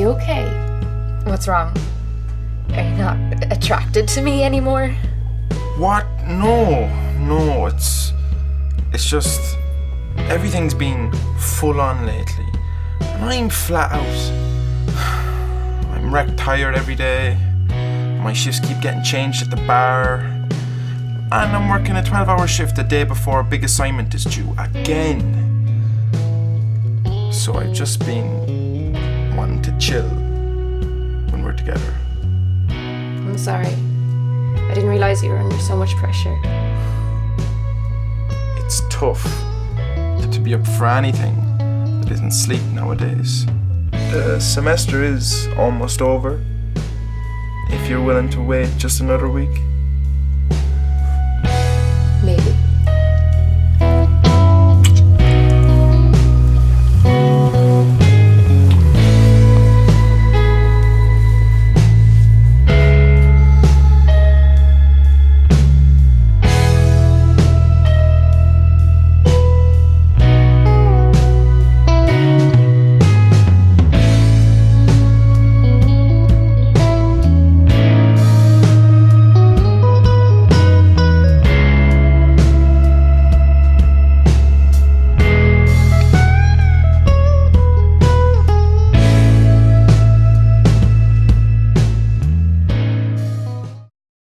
you okay? What's wrong? Are you not attracted to me anymore? What? No, it's just everything's been full on lately, and I'm flat out. I'm wrecked tired every day. My shifts keep getting changed at the bar, and I'm working a 12-hour shift the day before a big assignment is due again. So I've just been wanting to chill when we're together. I'm sorry. I didn't realise you were under so much pressure. It's tough to be up for anything that isn't sleep nowadays. The semester is almost over. If you're willing to wait just another week.